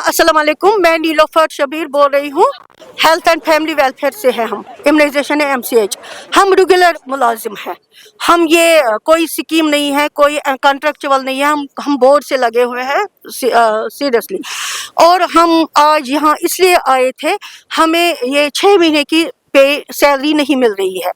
अस्सलाम वालेकुम, मैं नीलोफर शबीर बोल रही हूँ। हेल्थ एंड फैमिली वेलफेयर से है हम। इम्यूनाइजेशन है MCH। हम रेगुलर मुलाजिम हैं। हम ये कोई स्कीम नहीं है, कोई कॉन्ट्रेक्चुअल नहीं है। हम बोर्ड से लगे हुए हैं सीरियसली। और हम आज यहाँ इसलिए आए थे, हमें ये 6 महीने की पे सैलरी नहीं मिल रही है।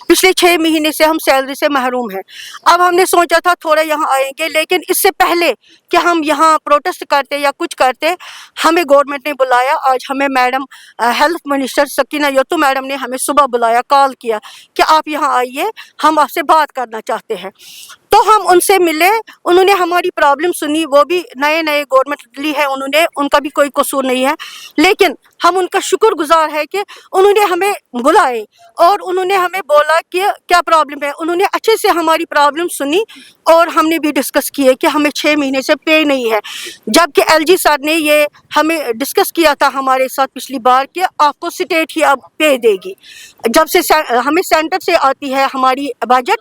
पिछले 6 महीने से हम सैलरी से महरूम हैं। अब हमने सोचा था थोड़ा यहाँ आएंगे, लेकिन इससे पहले कि हम यहाँ प्रोटेस्ट करते या कुछ करते, हमें गवर्नमेंट ने बुलाया। आज हमें madam health minister Sakina Yattoo madam ने हमें सुबह बुलाया, कॉल किया कि आप यहाँ आइए, हम आपसे बात करना चाहते हैं। तो हम उनसे मिले, उन्होंने हमारी प्रॉब्लम सुनी। वो भी नए गवर्नमेंट ली है उन्होंने, उनका भी कोई कसूर नहीं है, लेकिन हम उनका शुक्रगुजार है कि उन्होंने हमें बुलाए और उन्होंने हमें बोला कि क्या प्रॉब्लम है। उन्होंने अच्छे से हमारी प्रॉब्लम सुनी और हमने भी डिस्कस किए कि हमें 6 महीने से पे नहीं है। जबकि LG सर ने ये हमें डिस्कस किया था हमारे साथ पिछली बार कि आपको स्टेट ही अब पे देगी। जब से हमें सेंटर से आती है हमारी बजट,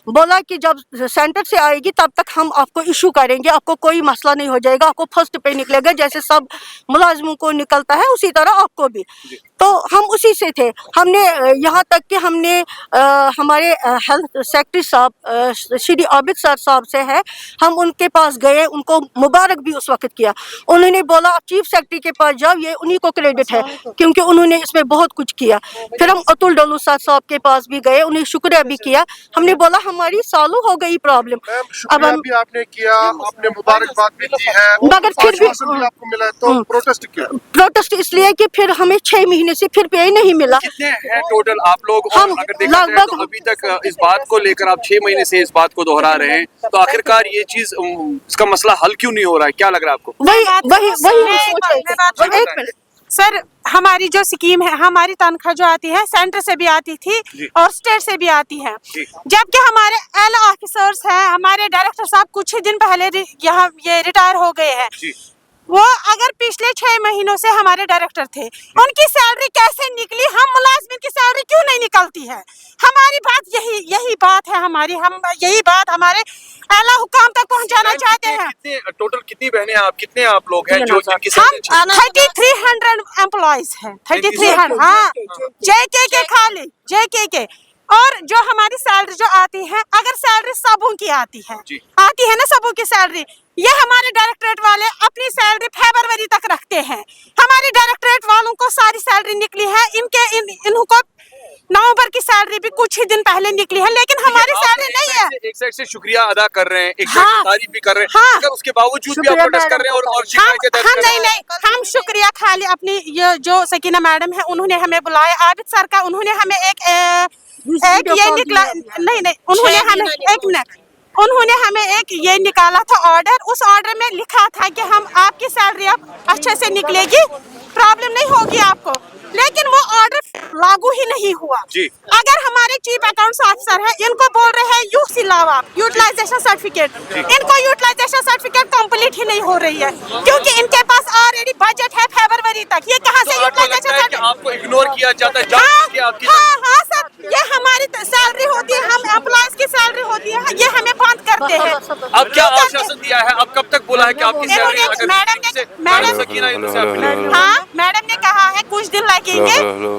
बोला कि जब सेंटर से आएगी तब तक हम आपको इशू करेंगे, आपको कोई मसला नहीं हो जाएगा, आपको फर्स्ट पे निकलेगा जैसे सब मुलाजिमों को निकलता है उसी तरह आपको भी। तो हम उसी से थे। हमने यहाँ तक कि हमने हमारे हेल्थ सेक्रेटरी साहब श्री आबिद सर साहब से है, हम उनके पास गए, उनको मुबारक भी उस वक्त किया। उन्होंने बोला आप चीफ सेक्रेटरी के पास जाओ, ये उन्हीं को क्रेडिट है क्योंकि उन्होंने इसमें बहुत कुछ किया। फिर हम अतुल डोलू सर साहब के पास भी गए, उन्हें शुक्रिया भी किया। हमने बोला हमारी सालों हो गई प्रॉब्लम। अब हम भी आपने किया, आपने मुबारकबाद भी दी है, मगर फिर भी आपको मिला है, तो प्रोटेस्ट किया। प्रोटेस्ट इसलिए कि फिर हमें 6 महीने से फिर पे नहीं मिला। कितने हैं टोटल आप लोग? और अगर देखा जाए तो अभी तक इस बात को लेकर आप 6 महीने से इस बात को दोहरा रहे हैं, तो आखिरकार ये चीज इसका मसला हल क्यों नहीं हो रहा है? क्या लग रहा है आपको? वही सर, हमारी जो स्कीम है, हमारी तनख्वाह जो आती है सेंटर से भी आती थी और स्टेट से भी आती है। जबकि हमारे एल ऑफिसर्स हैं, हमारे डायरेक्टर साहब कुछ ही दिन पहले यहाँ ये रिटायर हो गए हैं। वो अगर पिछले 6 महीनों से हमारे डायरेक्टर थे, उनकी सैलरी कैसे निकली? हम मुलाजिम की सैलरी क्यों नहीं निकलती है? हमारी बात यही बात है हमारी। हम यही बात हमारे आला हुकाम तक पहुंचाना चाहते हैं। टोटल कितनी बहनें आप, कितने आप लोग हैं जो जिनकी हम 3300 एम्प्लॉइज हैं। 3300, हाँ, JK खाली JK। और जो हमारी सैलरी जो आती है, अगर सैलरी सबों की आती है ना, सबों की सैलरी, ये हमारे डायरेक्टरेट वाले अपनी सैलरी फरवरी तक रखते हैं। हमारे डायरेक्टरेट वालों को सारी सैलरी निकली है, इनको नवंबर की सैलरी भी कुछ ही दिन पहले निकली है, लेकिन हमारी सैलरी नहीं है। एक साइड से शुक्रिया अदा कर रहे हैं, एक साइड से तारीफ भी कर रहे हैं, मगर उसके बावजूद भी आप प्रोटेस्ट कर रहे हैं और शिकायतें दर्ज कर रहे हैं। नहीं, हम शुक्रिया खाली अपनी ये जो सकीना मैडम है उन्होंने हमें बुलाया, आबिद सर का, उन्होंने हमें एक ये निकला, नहीं, उन्होंने हमें एक ये निकाला था ऑर्डर। उस ऑर्डर में लिखा था कि हम आपकी सैलरी अब अच्छे से निकलेगी, प्रॉब्लम नहीं होगी आपको, लेकिन वो ऑर्डर लागू ही नहीं हुआ। अगर हमारे चीफ अकाउंट्स ऑफिसर है, इनको बोल रहे हैं यूसी लाओ आप, यूटिलाइजेशन सर्टिफिकेट, इनको यूटिलाइजेशन सर्टिफिकेट कंप्लीट ही नहीं हो रही है क्योंकि इनके पास ऑलरेडी बजट है फरवरी तक। ये कहाँ से यूटिलाइजेशन सर्टिफिकेट? आपको इग्नोर किया जाता है? हाँ सर, ये हमारी सैलरी होती है, हम एम्प्लॉयज की सैलरी होती है, ये हमें बंद करते हैं। अब क्या आश्वासन दिया है? अब कब तक बोला है कि आपकी सैलरी मैडम ने कहा है कुछ दिन लगेंगे,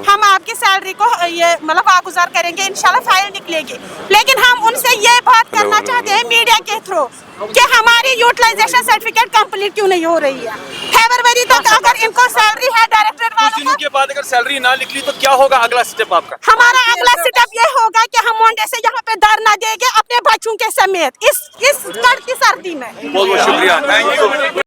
हम आपकी सैलरी को ये मतलब वागुजार करेंगे, इंशाल्लाह फाइल निकलेगी। लेकिन हम उनसे ये बात करना चाहते हैं मीडिया के थ्रू कि हमारी यूटिलाइजेशन सर्टिफिकेट कंप्लीट क्यों नहीं हो रही है फरवरी तक? अगर इनको सैलरी है डायरेक्टर वालों को, के बाद अगर सैलरी ना निकली तो क्या होगा अगला स्टेप आपका? हमारा अगला स्टेप ये होगा कि हम मंडे से यहाँ पे धरना देंगे अपने बच्चों के समेत इस कड़की सर्दी में। बहुत बहुत शुक्रिया, थैंक यू।